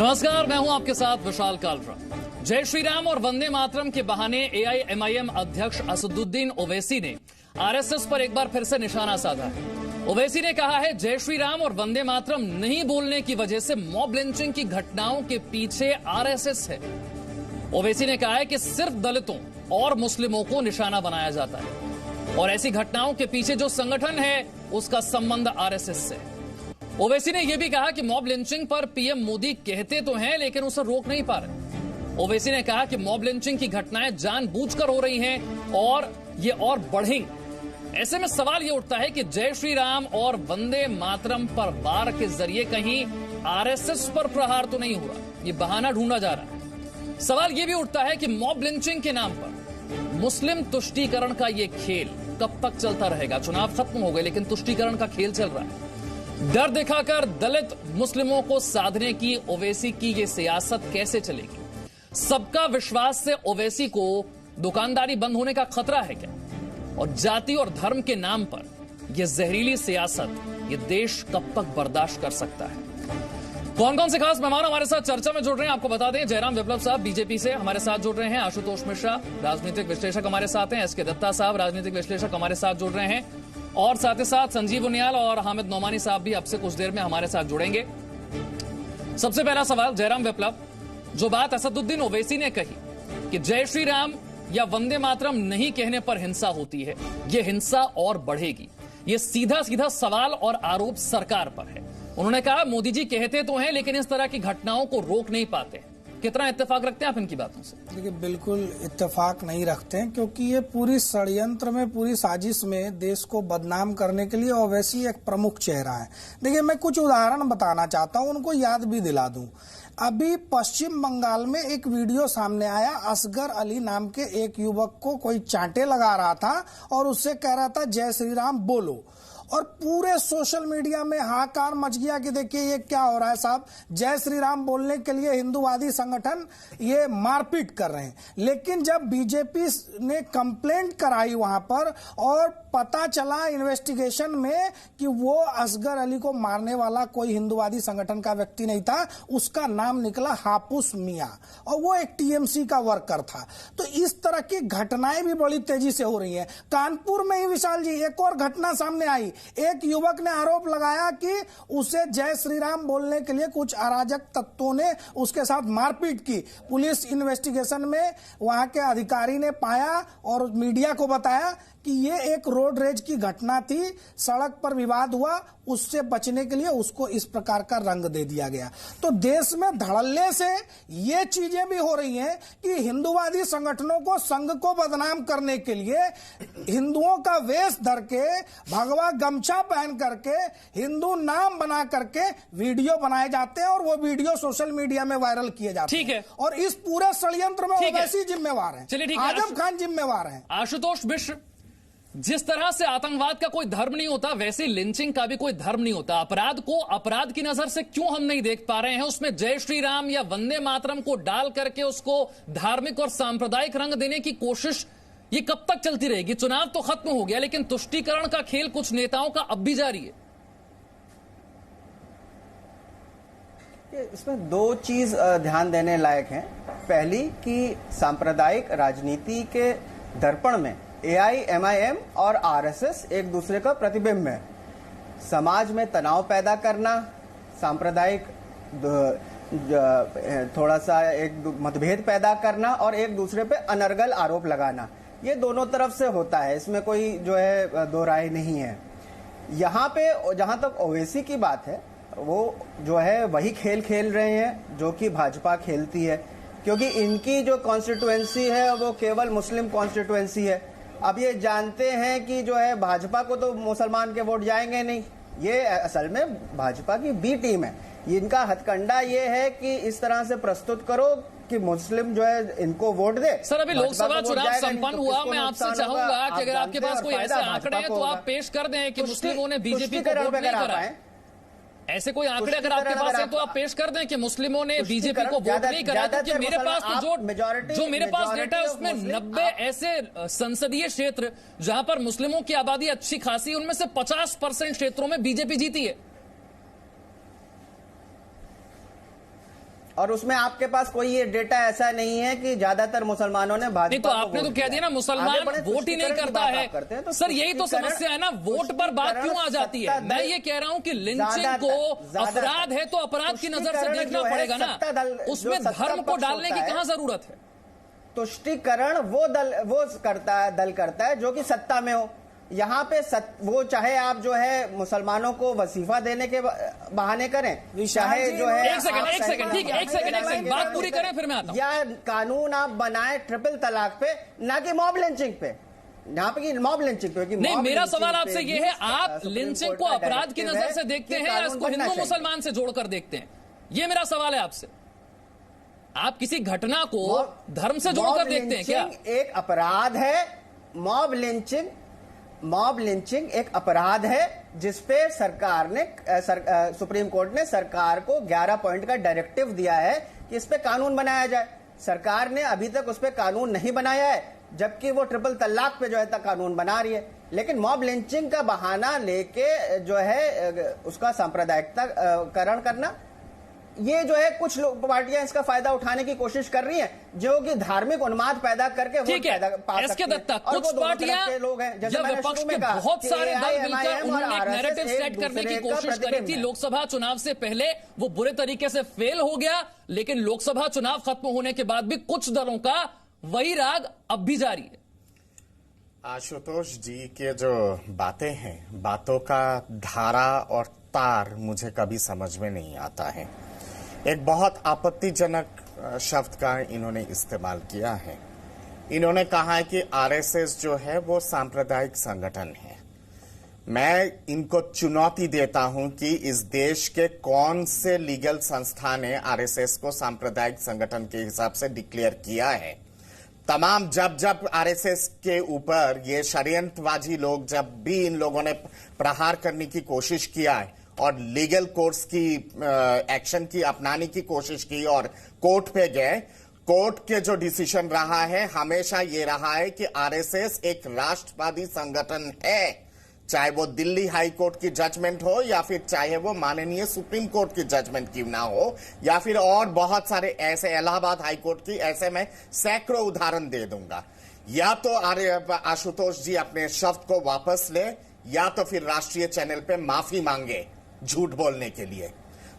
नमस्कार, मैं हूं आपके साथ विशाल कालरा। जय श्री राम और वंदे मातरम के बहाने एआईएमआईएम अध्यक्ष असदुद्दीन ओवैसी ने आरएसएस पर एक बार फिर से निशाना साधा है। ओवैसी ने कहा है, जय श्री राम और वंदे मातरम नहीं बोलने की वजह से मॉब लिंचिंग की घटनाओं के पीछे आरएसएस है। ओवैसी ने कहा है कि सिर्फ दलितों और मुस्लिमों को निशाना बनाया जाता है और ऐसी घटनाओं के पीछे जो संगठन है उसका संबंध आरएसएस से। ओवैसी ने यह भी कहा कि मॉब लिंचिंग पर पीएम मोदी कहते तो हैं लेकिन उसे रोक नहीं पा रहे। ओवैसी ने कहा कि मॉब लिंचिंग की घटनाएं जानबूझकर हो रही हैं और ये और बढ़ेंगी। ऐसे में सवाल ये उठता है कि जय श्री राम और वंदे मातरम पर वार के जरिए कहीं आरएसएस पर प्रहार तो नहीं हो रहा, ये बहाना ढूंढा जा रहा है। सवाल ये भी उठता है कि मॉब लिंचिंग के नाम पर मुस्लिम तुष्टीकरण का ये खेल कब तक चलता रहेगा। चुनाव खत्म हो गए लेकिन तुष्टीकरण का खेल चल रहा है। डर दिखाकर दलित मुस्लिमों को साधने की ओवैसी की ये सियासत कैसे चलेगी? सबका विश्वास से ओवैसी को दुकानदारी बंद होने का खतरा है क्या? और जाति और धर्म के नाम पर यह जहरीली सियासत ये देश कब तक बर्दाश्त कर सकता है? कौन कौन से खास मेहमान हमारे साथ चर्चा में जुड़ रहे हैं आपको बता दें। जयराम विप्लव साहब बीजेपी से हमारे साथ जुड़ रहे हैं, आशुतोष मिश्रा राजनीतिक विश्लेषक हमारे साथ हैं, एसके दत्ता साहब राजनीतिक विश्लेषक हमारे साथ जुड़ रहे हैं और साथ ही साथ संजीव उनियाल और हामिद नोमानी साहब भी अब से कुछ देर में हमारे साथ जुड़ेंगे। सबसे पहला सवाल जयराम विप्लव, जो बात असदुद्दीन ओवैसी ने कही कि जय श्री राम या वंदे मातरम नहीं कहने पर हिंसा होती है, यह हिंसा और बढ़ेगी, यह सीधा सीधा सवाल और आरोप सरकार पर है। उन्होंने कहा मोदी जी कहते तो हैं लेकिन इस तरह की घटनाओं को रोक नहीं पाते। कितना इत्तेफाक रखते हैं आप इनकी बातों से? देखिए, बिल्कुल इत्तेफाक नहीं रखते हैं क्योंकि ये पूरी षड्यंत्र में, पूरी साजिश में देश को बदनाम करने के लिए ओवैसी एक प्रमुख चेहरा है। देखिए, मैं कुछ उदाहरण बताना चाहता हूं, उनको याद भी दिला दूं। अभी पश्चिम बंगाल में एक वीडियो सामने आया, असगर अली नाम के एक युवक को कोई चांटे लगा रहा था और उससे कह रहा था जय श्री राम बोलो, और पूरे सोशल मीडिया में हाहाकार मच गया कि देखिए ये क्या हो रहा है साहब, जय श्री राम बोलने के लिए हिंदूवादी संगठन ये मारपीट कर रहे हैं। लेकिन जब बीजेपी ने कंप्लेंट कराई वहां पर और पता चला इन्वेस्टिगेशन में कि वो असगर अली को मारने वाला कोई हिंदूवादी संगठन का व्यक्ति नहीं था, उसका नाम निकला हापुस मियां और वो एक टीएमसी का वर्कर था। तो इस तरह की घटनाएं भी बड़ी तेजी से हो रही हैं। कानपुर में ही विशाल जी एक और घटना सामने आई। एक युवक ने आरोप लगाया कि उसे जय श्री राम बोलने के लिए कुछ अराजक तत्वों ने उसके साथ मारपीट की। पुलिस इन्वेस्टिगेशन में वहां के अधिकारी ने पाया और मीडिया को बताया कि ये एक रोड रेज की घटना थी, सड़क पर विवाद हुआ, उससे बचने के लिए उसको इस प्रकार का रंग दे दिया गया। तो देश में धड़ल्ले से ये चीजें भी हो रही हैं कि हिंदूवादी संगठनों को, संघ को बदनाम करने के लिए हिंदुओं का वेश धर के, भगवा गमछा पहन करके, हिंदू नाम बना करके वीडियो बनाए जाते हैं और वो वीडियो सोशल मीडिया में वायरल किए जाते हैं। ठीक है, और इस पूरे षड्यंत्र में ओवैसी जिम्मेवार है, चलिए ठीक है, आजम खान जिम्मेवार है। आशुतोष मिश्र, जिस तरह से आतंकवाद का कोई धर्म नहीं होता वैसे लिंचिंग का भी कोई धर्म नहीं होता। अपराध को अपराध की नजर से क्यों हम नहीं देख पा रहे हैं? उसमें जय श्री राम या वंदे मातरम को डाल करके उसको धार्मिक और सांप्रदायिक रंग देने की कोशिश ये कब तक चलती रहेगी? चुनाव तो खत्म हो गया लेकिन तुष्टीकरण का खेल कुछ नेताओं का अब भी जारी है। इसमें दो चीज ध्यान देने लायक हैं। पहली कि सांप्रदायिक राजनीति के दर्पण में एआईएमआईएम और आरएसएस एक दूसरे का प्रतिबिंब है। समाज में तनाव पैदा करना, सांप्रदायिक थोड़ा सा एक मतभेद पैदा करना और एक दूसरे पे अनर्गल आरोप लगाना, ये दोनों तरफ से होता है, इसमें कोई जो है दो राय नहीं है। यहाँ पे जहां तक ओवैसी की बात है, वो जो है वही खेल खेल रहे हैं जो कि भाजपा खेलती है, क्योंकि इनकी जो कॉन्स्टिट्यूएंसी है वो केवल मुस्लिम कॉन्स्टिट्यूएंसी है। अब ये जानते हैं कि जो है भाजपा को तो मुसलमान के वोट जाएंगे नहीं, ये असल में भाजपा की बी टीम है। इनका हथकंडा ये है कि इस तरह से प्रस्तुत करो कि मुस्लिम जो है इनको वोट दे। सर, अभी लोकसभा चुनाव संपन्न हुआ, मैं आपसे चाहूंगा कि अगर आपके पास कोई ऐसे आंकड़े हैं तो आप पेश कर दें कि मुस्लिमों ने बीजेपी को वोट नहीं करा। ऐसे कोई आंकड़े अगर आपके पास है तो आप पेश कर दें कि मुस्लिमों ने बीजेपी को वोट नहीं करा। क्योंकि मेरे पास तो जो मेरे पास डेटा है उसमें 90 ऐसे संसदीय क्षेत्र जहां पर मुस्लिमों की आबादी अच्छी खासी, उनमें से 50% क्षेत्रों में बीजेपी जीती है। और उसमें आपके पास कोई ये डेटा ऐसा नहीं है कि ज्यादातर मुसलमानों ने भाजपा नहीं, तो आपने तो कह दिया ना मुसलमान वोट ही नहीं करता है। तो सर यही तो समस्या है ना, वोट पर बात क्यों आ जाती है? मैं ये कह रहा हूं कि लिंचिंग को अपराध है तो अपराध की नजर से देखना पड़ेगा ना, उसमें धर्म को डालने की कहां जरूरत है? तुष्टीकरण वो दल करता है जो कि सत्ता में हो। यहाँ पे वो चाहे आप जो है मुसलमानों को वजीफा देने के बहाने करें, चाहे जो है एक सेकंड ठीक है, एक सेकंड बात पूरी करें फिर मैं आता हूं। या कानून आप बनाए ट्रिपल तलाक पे, ना कि मॉब लिंचिंग पे, यहाँ पे मॉब लिंचिंग पे। नहीं, मेरा सवाल आपसे ये है, आप लिंचिंग को अपराध की नजर से देखते हैं या इसको हिंदू मुसलमान से जोड़कर देखते हैं? ये मेरा सवाल है आपसे। आप किसी घटना को धर्म से जोड़कर देखते हैं क्या? एक अपराध है मॉब लिंचिंग एक अपराध है जिसपे सरकार ने सुप्रीम कोर्ट ने सरकार को 11 पॉइंट का डायरेक्टिव दिया है कि इस पे कानून बनाया जाए। सरकार ने अभी तक उस पे कानून नहीं बनाया है, जबकि वो ट्रिपल तलाक पे जो है कानून बना रही है। लेकिन मॉब लिंचिंग का बहाना लेके जो है उसका सांप्रदायिकताकरण करना, ये जो है कुछ लोग पार्टियां इसका फायदा उठाने की कोशिश कर रही हैं, जो कि धार्मिक उन्माद पैदा करके ठीक है। एसके दत्ता, कुछ पार्टियां लोग हैं जब विपक्ष के बहुत सारे दल मिलकर उन्होंने एक नैरेटिव सेट करने की कोशिश करी थी लोकसभा चुनाव से पहले, वो बुरे तरीके से फेल हो गया, लेकिन लोकसभा चुनाव खत्म होने के बाद भी कुछ दलों का वही राग अब भी जारी है। आशुतोष जी के जो बातें हैं, बातों का धारा और तार मुझे कभी समझ में नहीं आता है। एक बहुत आपत्तिजनक शब्द का इन्होंने इस्तेमाल किया है। इन्होंने कहा है कि आरएसएस जो है वो सांप्रदायिक संगठन है। मैं इनको चुनौती देता हूं कि इस देश के कौन से लीगल संस्था ने आरएसएस को सांप्रदायिक संगठन के हिसाब से डिक्लेयर किया है। तमाम जब आरएसएस के ऊपर ये षड्यंत्रबाजी लोग, जब भी इन लोगों ने प्रहार करने की कोशिश किया है और लीगल कोर्स की एक्शन की अपनाने की कोशिश की और कोर्ट पे गए, कोर्ट के जो डिसीजन रहा है हमेशा ये रहा है कि आरएसएस एक राष्ट्रवादी संगठन है, चाहे वो दिल्ली हाई कोर्ट की जजमेंट हो या फिर चाहे वो माननीय सुप्रीम कोर्ट की जजमेंट क्यों ना हो, या फिर और बहुत सारे ऐसे इलाहाबाद हाई कोर्ट की, ऐसे मैं सैकड़ों उदाहरण दे दूंगा। या तो आशुतोष जी अपने शब्द को वापस ले, या तो फिर राष्ट्रीय चैनल पे माफी मांगे झूठ बोलने के लिए।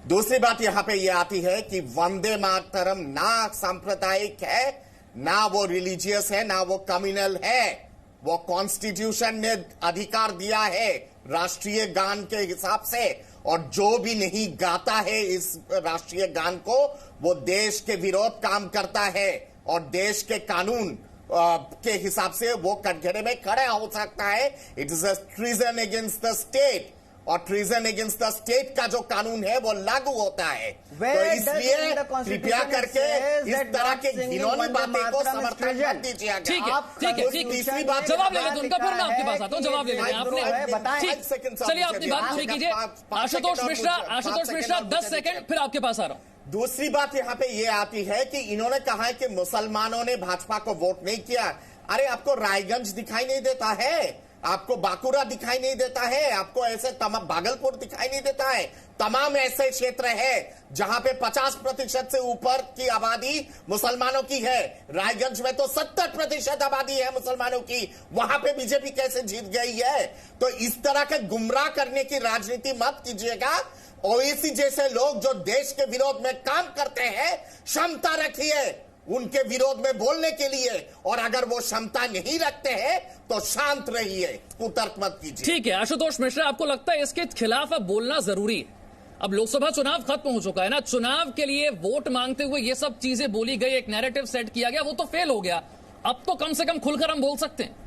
दूसरी बात यहां पे यह आती है कि वंदे मातरम ना सांप्रदायिक है, ना वो रिलीजियस है, ना वो कम्युनल है। वो कॉन्स्टिट्यूशन ने अधिकार दिया है राष्ट्रीय गान के हिसाब से, और जो भी नहीं गाता है इस राष्ट्रीय गान को, वो देश के विरोध काम करता है और देश के कानून के हिसाब से वो कटघरे में खड़ा हो सकता है। It is a treason against the state, और ट्रीजन अगेंस्ट द स्टेट का जो कानून है वो लागू होता है। तो इसलिए कृपया करके इस तरह के घिनौनी बातें को समर्थन मत दीजिएगा। ठीक है। तीसरी बात जवाब ले लेते उनका, फिर मैं आपके पास आता हूं। जवाब ले लेते हैं आपने। चलिए अपनी बात पूरी कीजिए। आशुतोष मिश्रा 10 सेकंड, फिर आपके पास आ रहा हूं। दूसरी बात यहां पे ये आती है कि इन्होंने कहा है कि मुसलमानों ने भाजपा को वोट नहीं किया। अरे आपको रायगंज दिखाई नहीं देता है, आपको बांकुरा दिखाई नहीं देता है, आपको ऐसे तमाम भागलपुर दिखाई नहीं देता है। तमाम ऐसे क्षेत्र है जहां पे 50% से ऊपर की आबादी मुसलमानों की है। रायगंज में तो 70% आबादी है मुसलमानों की, वहां पे बीजेपी कैसे जीत गई है? तो इस तरह के गुमराह करने की राजनीति मत कीजिएगा। ओवैसी जैसे लोग जो देश के विरोध में काम करते हैं, क्षमता रखिए उनके विरोध में बोलने के लिए, और अगर वो क्षमता नहीं रखते हैं तो शांत रहिए, कुतर्क मत कीजिए। ठीक है आशुतोष मिश्रा, आपको लगता है इसके खिलाफ अब बोलना जरूरी है? अब लोकसभा चुनाव खत्म हो चुका है ना, चुनाव के लिए वोट मांगते हुए ये सब चीजें बोली गई, एक नैरेटिव सेट किया गया, वो तो फेल हो गया। अब तो कम से कम खुलकर हम बोल सकते हैं।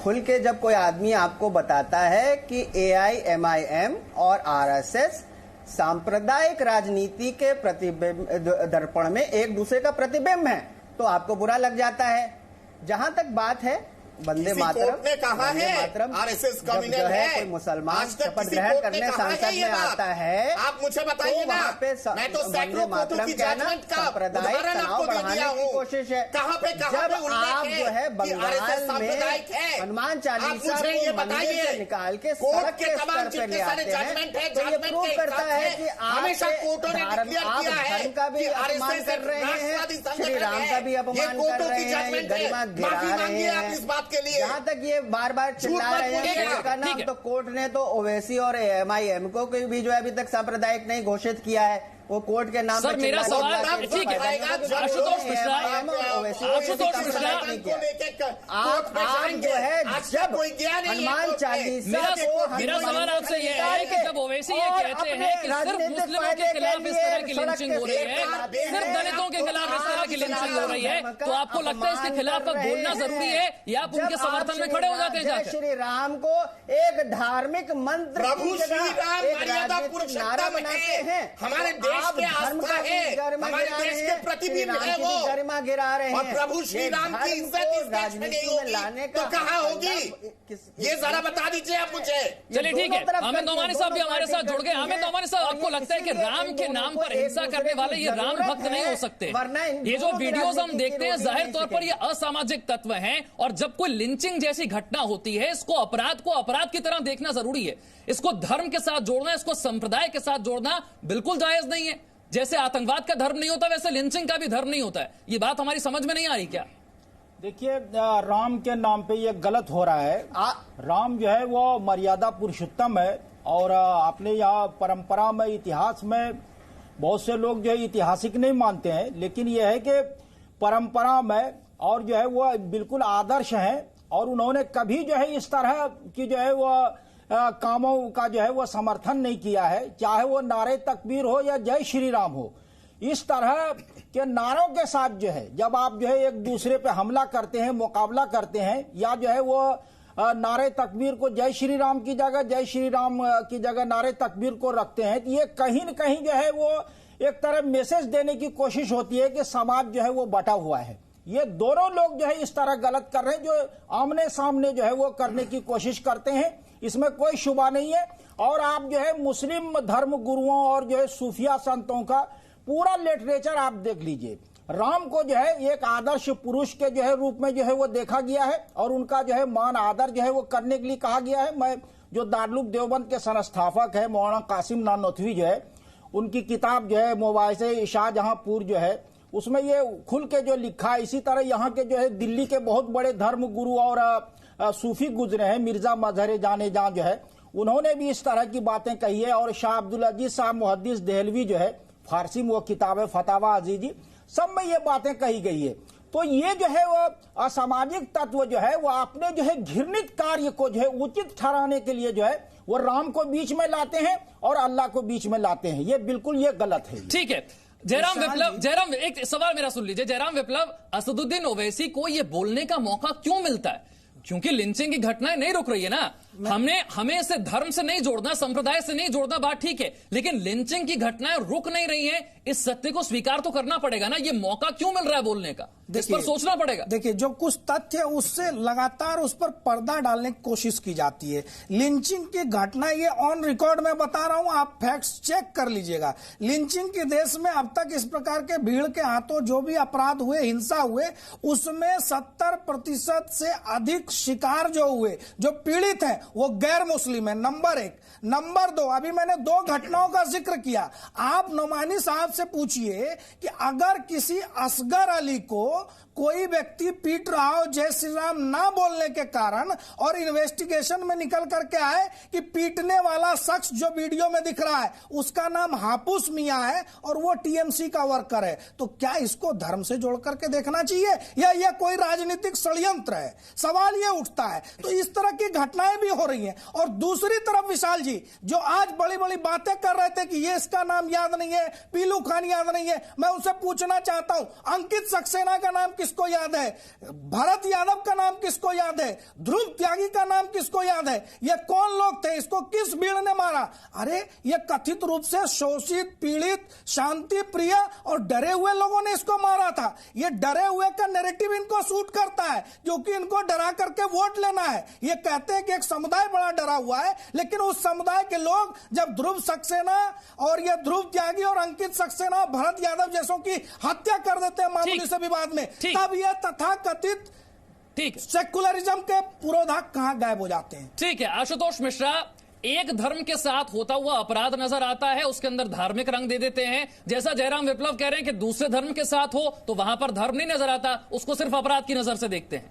खुल के जब कोई आदमी आपको बताता है कि AIMIM और RSS सांप्रदायिक राजनीति के प्रतिबिंब दर्पण में एक दूसरे का प्रतिबिंब है, तो आपको बुरा लग जाता है। जहां तक बात है वंदे किसी मातरम कोर्ट ने कहा है आरएसएस कम्युनल है, कोई मुसलमान आज तक शपथ किसी ग्रहण कोर्ट ने करने कहा है संसद ये में बात? आता है, आप मुझे बताइए ना, वहाँ पे मैं तो सैकड़ों कोर्टों की जजमेंट का उदाहरण आपको दे दिया हूँ। कोशिश है कहाँ पे जब आप जो है बंगाल में है हनुमान चालीसा मुझे ये को मंदिर बताइए, से निकाल के कोर्ट सड़क के के तमाम स्तर पे जितने ले सारे आते हैं, जजमेंट है, तो ये प्रूव करता है कि हमेशा कोर्टों ने डिक्लेयर किया है धर्म का भी अपमान कर रहे हैं, श्री राम का भी अपमान कर रहे हैं, गरिमा गिरा रहे हैं। इस बात के लिए जहाँ तक ये बार बार चिल्ला रहे हैं इसका नाम, तो कोर्ट ने तो ओवैसी और एमआईएम को भी जो है अभी तक सांप्रदायिक नहीं घोषित किया है, वो कोर्ट के नाम सर पे मेरा चिल्ला सवाल रहे हैं। ठीक है, आशुतोष मिश्रा, आशुतोष मिश्रा, आप जो है जब हनुमान चालीसा मेरा सवाल आपसे ये है कि जब ओवैसी ये कहते हैं कि सिर्फ मुस्लिमों के खिलाफ इस तरह की लिंचिंग हो रही है, सिर्फ दलितों के खिलाफ इस तरह की लिंचिंग हो रही है, तो आपको लगता है इसके खिलाफ बोलना जरूरी है या आप उनके समर्थन में खड़े हो जाते हैं जाकर? श्री राम को एक धार्मिक मंत्र प्रभु श्री राम मर्यादा पुरुषोत्तम है, हमारे देश के आस्था है, हमारे देश के प्रतिबिंब है वो, गरिमा गिरा रहे हैं। और प्रभु श्री राम की इज्जत इस देश में नहीं होगी तो कहाँ होगी? ये जरा बता दीजिए आप मुझे। चलिए ठीक है, अहमद नौमानी साहब भी हमारे साथ जुड़ गए। अहमद नौमानी साहब, आपको लगता है कि राम के नाम पर हिंसा करने वाले ये राम भक्त नहीं हो सकते? ये जो वीडियोस हम देखते हैं जाहिर तौर पर ये असामाजिक तत्व हैं, और जब कोई लिंचिंग जैसी घटना होती है इसको अपराध की तरह देखना जरूरी है। इसको धर्म के साथ जोड़ना, इसको संप्रदाय के साथ जोड़ना बिल्कुल जायज नहीं है। जैसे आतंकवाद का धर्म नहीं होता वैसे लिंचिंग का भी धर्म नहीं होता है। ये बात हमारी समझ में नहीं आ रही क्या? देखिए, राम के नाम पे ये गलत हो रहा है। राम जो है वो मर्यादा पुरुषोत्तम है, और अपने यहाँ परंपरा में, इतिहास में बहुत से लोग जो है ऐतिहासिक नहीं मानते हैं, लेकिन ये है कि परंपरा में और जो है वो बिल्कुल आदर्श हैं, और उन्होंने कभी जो है इस तरह की जो है वो कामों का जो है वो समर्थन नहीं किया है, चाहे वो नारे तकबीर हो या जय श्री राम हो। इस तरह के नारों के साथ जो है जब आप जो है एक दूसरे पे हमला करते हैं, मुकाबला करते हैं, या जो है वो नारे तकबीर को जय श्री राम की जगह जय श्री राम की जगह नारे तकबीर को रखते हैं, तो ये कहीं न कहीं जो है वो एक तरह मैसेज देने की कोशिश होती है कि समाज जो है वो बटा हुआ है। ये दोनों लोग जो है इस तरह गलत कर रहे हैं, जो आमने सामने जो है वो करने की कोशिश करते हैं, इसमें कोई शुबा नहीं है। और आप जो है मुस्लिम धर्म गुरुओं और जो है सूफिया संतों का पूरा लिटरेचर आप देख लीजिए। राम को जो है एक आदर्श पुरुष के जो है रूप में जो है वो देखा गया है, और उनका जो है मान आदर जो है वो करने के लिए कहा गया है। मैं जो दारुल देवबंद के संस्थापक है मौलाना कासिम नानोथवी जो है, उनकी किताब जो है मुबाहिसे शाहजहांपुर जो है, उसमें ये खुल के जो लिखा है। इसी तरह यहाँ के जो है दिल्ली के बहुत बड़े धर्म गुरु और सूफी गुजरे हैं, मिर्जा मजहर जाने जान जो है, उन्होंने भी इस तरह की बातें कही है। और शाह अब्दुल अजीज साहब मुहद्दिस देहलवी जो है, फारसी में वो किताब है फतावा अजीजी, सब में ये बातें कही गई है। तो ये जो है वो असामाजिक तत्व जो है वो अपने जो है घृणित कार्य को जो है उचित ठहराने के लिए जो है वो राम को बीच में लाते हैं और अल्लाह को बीच में लाते हैं। ये बिल्कुल ये गलत है। ठीक है, जयराम विप्लव, जयराम एक सवाल मेरा सुन लीजिए। जयराम विप्लव, असदुद्दीन ओवैसी को ये बोलने का मौका क्यों मिलता है? क्योंकि लिंचिंग की घटनाएं नहीं रुक रही है ना। हमें इसे धर्म से नहीं जोड़ना, संप्रदाय से नहीं जोड़ना, बात ठीक है, लेकिन लिंचिंग की घटनाएं रुक नहीं रही हैं, इस सत्य को स्वीकार तो करना पड़ेगा ना। ये मौका क्यों मिल रहा है बोलने का, इस पर सोचना पड़ेगा। देखिए, जो कुछ तथ्य उससे लगातार उस पर पर्दा डालने की कोशिश की जाती है। लिंचिंग की घटना ये ऑन रिकॉर्ड में बता रहा हूं, आप फैक्ट्स चेक कर लीजिएगा। लिंचिंग के देश में अब तक इस प्रकार के भीड़ के हाथों जो भी अपराध हुए, हिंसा हुए, उसमें 70% से अधिक शिकार जो हुए, जो पीड़ित हैं, वो गैर मुस्लिम है। नंबर 1। नंबर 2, अभी मैंने 2 घटनाओं का जिक्र किया। आप नौमानी साहब से पूछिए कि अगर किसी असगर अली को कोई व्यक्ति पीट रहा हो जय श्री राम ना बोलने के कारण, और इन्वेस्टिगेशन में निकल करके आए कि पीटने वाला शख्स जो वीडियो में दिख रहा है उसका नाम हापुस मियां है और वो टीएमसी का वर्कर है, तो क्या इसको धर्म से जोड़ करके देखना चाहिए या यह कोई राजनीतिक षड्यंत्र है? सवाल ये उठता है। तो इस तरह की घटनाएं भी हो रही हैं। और दूसरी तरफ विशाल जी जो आज बड़ी बड़ी बातें कर रहे थे कि ये इसका नाम याद नहीं है, पीलू खान याद नहीं है, मैं उनसे पूछना चाहता हूं अंकित सक्सेना का नाम किसको याद है? भरत यादव का नाम किसको याद है? ध्रुव त्यागी का नाम किसको याद है? ये कौन लोग थे? इसको किस भीड़ ने मारा? अरे ये कथित रूप से शोषित, पीड़ित, शांति प्रिय और डरे हुए लोगों ने इसको मारा था। ये डरे हुए का नैरेटिव इनको सूट करता है, क्योंकि इनको डरा करके वोट लेना है। ये कहते हैं कि एक समुदाय बड़ा डरा हुआ है, लेकिन उस समुदाय के लोग जब ध्रुव सक्सेना और ये ध्रुव त्यागी और अंकित सक्सेना और भरत यादव जैसों की हत्या कर देते हैं मामूली से विवाद में, तब ये तथाकथित सेकुलरिज्म के पुरोधा कहां गायब हो जाते हैं। ठीक है आशुतोष मिश्रा, एक धर्म के साथ होता हुआ अपराध नजर आता है, उसके अंदर धार्मिक रंग दे देते हैं। जैसा जयराम विप्लव कह रहे हैं कि दूसरे धर्म के साथ हो तो वहां पर धर्म नहीं नजर आता, उसको सिर्फ अपराध की नजर से देखते हैं।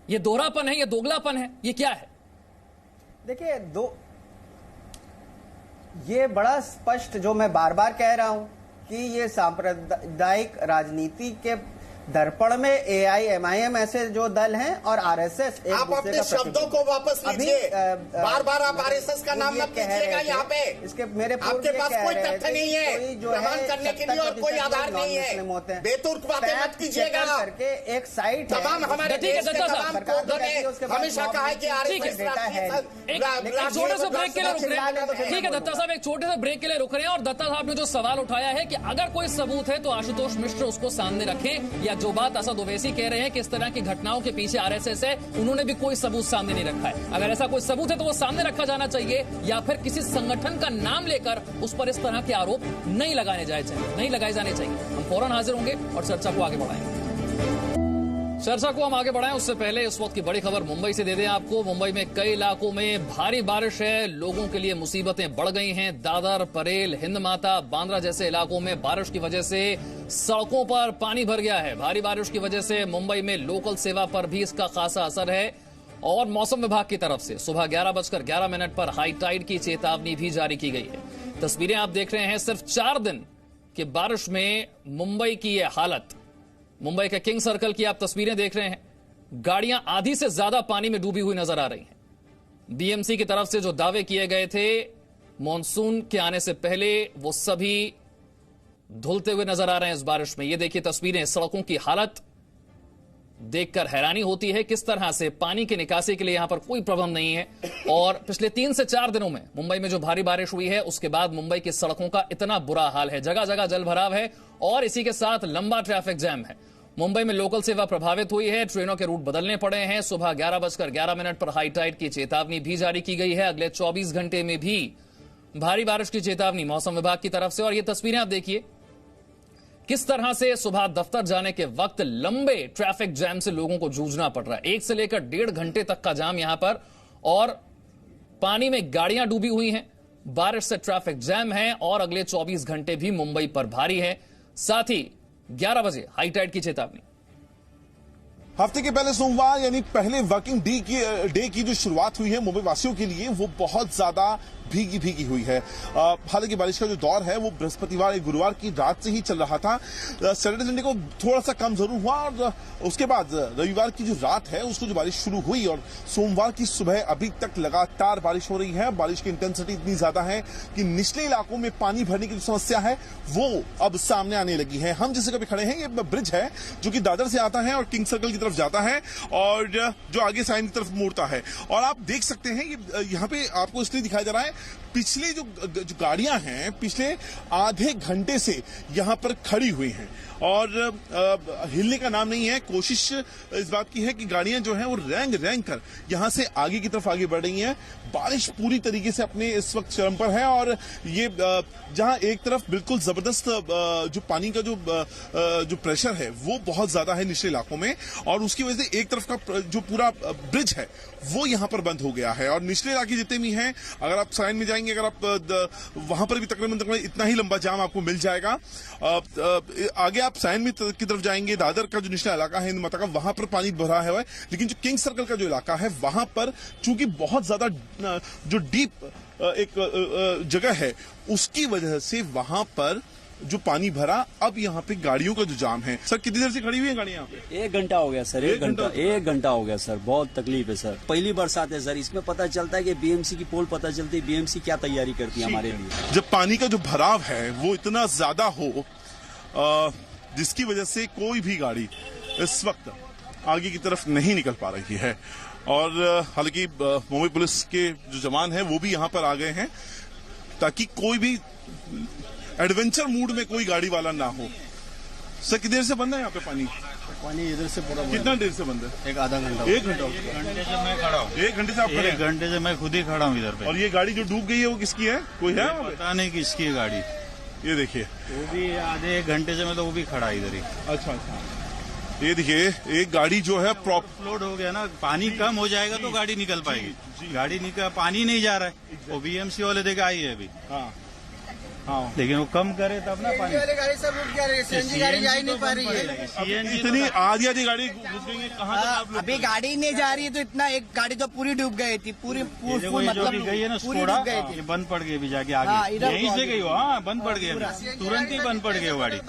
ये दोहरापन है, ये दोगलापन है, ये क्या है? देखिए, ये बड़ा स्पष्ट, जो मैं बार बार कह रहा हूं कि ये सांप्रदायिक राजनीति के दर्पण में एआईएमआईएम ऐसे जो दल हैं और आरएसएस एक आप अपने शब्दों को वापस लीजिए। बार बार आप आरएसएस का नाम मत लीजिएगा यहाँ पे। इसके मेरे आपके पास कोई तथ्य नहीं है प्रमाण करने के लिए और कोई आधार नहीं है। बेतुर्क बातें मत कीजिएगा। करके एक साइट तमाम हमारे देश के तमाम कोर्टों ने हमेशा कहा है कि आरएसएस एक छोटे से ब्रेक के लिए रुक रहे हैं। ठीक है दत्ता साहब, एक छोटे से ब्रेक के लिए रुक रहे हैं। और दत्ता साहब ने जो सवाल उठाया है कि अगर कोई सबूत है तो आशुतोष मिश्र उसको सामने रखें, या जो बात असद ओवैसी कह रहे हैं कि इस तरह की घटनाओं के पीछे आरएसएस है, उन्होंने भी कोई सबूत सामने नहीं रखा है। अगर ऐसा कोई सबूत है तो वो सामने रखा जाना चाहिए, या फिर किसी संगठन का नाम लेकर उस पर इस तरह के आरोप नहीं लगाए जाने चाहिए। हम फौरन हाजिर होंगे और चर्चा को आगे बढ़ाएंगे। चर्चा को हम आगे बढ़ाएं उससे पहले इस वक्त की बड़ी खबर मुंबई से दे दें आपको। मुंबई में कई इलाकों में भारी बारिश है, लोगों के लिए मुसीबतें बढ़ गई हैं। दादर, परेल, हिंद माता, बांद्रा जैसे इलाकों में बारिश की वजह से सड़कों पर पानी भर गया है। भारी बारिश की वजह से मुंबई में लोकल सेवा पर भी इसका खासा असर है। और मौसम विभाग की तरफ से सुबह 11:11 पर हाई टाइड की चेतावनी भी जारी की गई है। तस्वीरें आप देख रहे हैं, सिर्फ 4 दिन की बारिश में मुंबई की यह हालत। मुंबई के किंग सर्कल की आप तस्वीरें देख रहे हैं, गाड़ियां आधी से ज्यादा पानी में डूबी हुई नजर आ रही हैं। बीएमसी की तरफ से जो दावे किए गए थे मॉनसून के आने से पहले, वो सभी धुलते हुए नजर आ रहे हैं इस बारिश में। ये देखिए तस्वीरें, सड़कों की हालत देखकर हैरानी होती है किस तरह से पानी की निकासी के लिए यहां पर कोई प्रबंध नहीं है। और पिछले 3 से 4 दिनों में मुंबई में जो भारी बारिश हुई है उसके बाद मुंबई की सड़कों का इतना बुरा हाल है, जगह जगह जल भराव है और इसी के साथ लंबा ट्रैफिक जैम है। मुंबई में लोकल सेवा प्रभावित हुई है, ट्रेनों के रूट बदलने पड़े हैं। सुबह 11:11 पर हाई टाइड की चेतावनी भी जारी की गई है। अगले 24 घंटे में भी भारी बारिश की चेतावनी मौसम विभाग की तरफ से। और ये तस्वीरें आप देखिए किस तरह से सुबह दफ्तर जाने के वक्त लंबे ट्रैफिक जैम से लोगों को जूझना पड़ रहा है। 1 से लेकर 1.5 घंटे तक का जाम यहां पर, और पानी में गाड़ियां डूबी हुई हैं, बारिश से ट्रैफिक जैम है और अगले 24 घंटे भी मुंबई पर भारी है। साथ ही 11 बजे हाई टाइड की चेतावनी। हफ्ते के पहले सोमवार यानी पहले वर्किंग डे की जो शुरुआत हुई है मुंबई वासियों के लिए, वो बहुत ज्यादा भीगी हुई है। हालांकि बारिश का जो दौर है वो बृहस्पतिवार गुरुवार की रात से ही चल रहा था। सैटरडे संडे को थोड़ा सा कम जरूर हुआ और उसके बाद रविवार की जो रात है उसको जो बारिश शुरू हुई और सोमवार की सुबह अभी तक लगातार बारिश हो रही है। बारिश की इंटेंसिटी इतनी ज्यादा है कि निचले इलाकों में पानी भरने की जो समस्या है वो अब सामने आने लगी है। हम जिस जगह पे खड़े हैं ये ब्रिज है जो कि दादर से आता है और किंग सर्कल की तरफ जाता है और जो आगे साइन की तरफ मोड़ता है। और आप देख सकते हैं कि यहाँ पे आपको इसलिए दिखाई दे रहा है, पिछले जो गाड़ियां हैं पिछले आधे घंटे से यहां पर खड़ी हुई हैं और हिलने का नाम नहीं है। कोशिश इस बात की है कि गाड़ियां जो हैं वो रेंग कर यहां से आगे की तरफ आगे बढ़ रही हैं। बारिश पूरी तरीके से अपने इस वक्त चरम पर है और ये जहां एक तरफ बिल्कुल जबरदस्त जो पानी का जो प्रेशर है वो बहुत ज्यादा है निचले इलाकों में और उसकी वजह से एक तरफ का जो पूरा ब्रिज है वो यहां पर बंद हो गया है। और निचले इलाके जितने भी हैं, अगर आप साइन में जाएंगे, अगर आप वहां पर भी तकरीबन इतना ही लंबा जाम आपको मिल जाएगा। आगे आप साइन में की तरफ जाएंगे, दादर का जो निचला इलाका है हिंद माता का, वहां पर पानी भरा है। लेकिन जो किंग सर्कल का जो इलाका है वहां पर चूंकि बहुत ज्यादा जो डीप एक जगह है उसकी वजह से वहां पर जो पानी भरा, अब यहाँ पे गाड़ियों का जो जाम है। सर कितनी देर से खड़ी हुई है गाड़ियां यहाँ पे? 1 घंटा हो गया सर। 1 घंटा हो गया सर। बहुत तकलीफ है सर। पहली बरसात है सर, इसमें पता चलता है कि बीएमसी की पोल पता चलती है बीएमसी क्या तैयारी करती है हमारे लिए। जब पानी का जो भराव है वो इतना ज्यादा हो जिसकी वजह से कोई भी गाड़ी इस वक्त आगे की तरफ नहीं निकल पा रही है। और हालांकि मुंबई पुलिस के जो जवान हैं वो भी यहां पर आ गए हैं ताकि कोई भी एडवेंचर मूड में कोई गाड़ी वाला ना हो। सर कितनी देर से बंद है यहाँ पे पानी? पानी इधर से पूरा कितना देर से बंद है? एक आधा घंटा। एक घंटा? एक घंटे से मैं खड़ा हूँ। एक घंटे से आप खड़े हैं? एक घंटे से मैं खुद ही खड़ा हूँ इधर पे। और ये गाड़ी जो डूब गई है वो किसकी है? कोई है? पता नहीं किसकी है गाड़ी। ये देखिए, वो भी आधे एक घंटे से मैं तो वो भी खड़ा इधर ही। अच्छा अच्छा, ये देखिए एक गाड़ी जो है प्रॉप फ्लोड हो गया ना, पानी कम हो जाएगा तो गाड़ी निकल पाएगी। गाड़ी निकल, पानी नहीं जा रहा है। वो बीएमसी वाले देखे आई है अभी। हाँ, लेकिन वो कम करे तब ना पानी। गाड़ी सब रुक जा रही है, सीएनजी गाड़ी जा ही नहीं पा रही है। सीएनजी इतनी आधी आधी गाड़ी घुस गई है, कहाँ तक आप लोग? अभी गाड़ी नहीं जा रही है तो इतना, एक गाड़ी तो पूरी डूब गई थी, पूरी जो भी गई है ना स्कोडा, ये बंद पड़ गई अभी जाके आगे। यहीं से गई हो? हाँ, बंद पड़ गई, तुरंत ही बंद पड़ गई वो गाड़ी।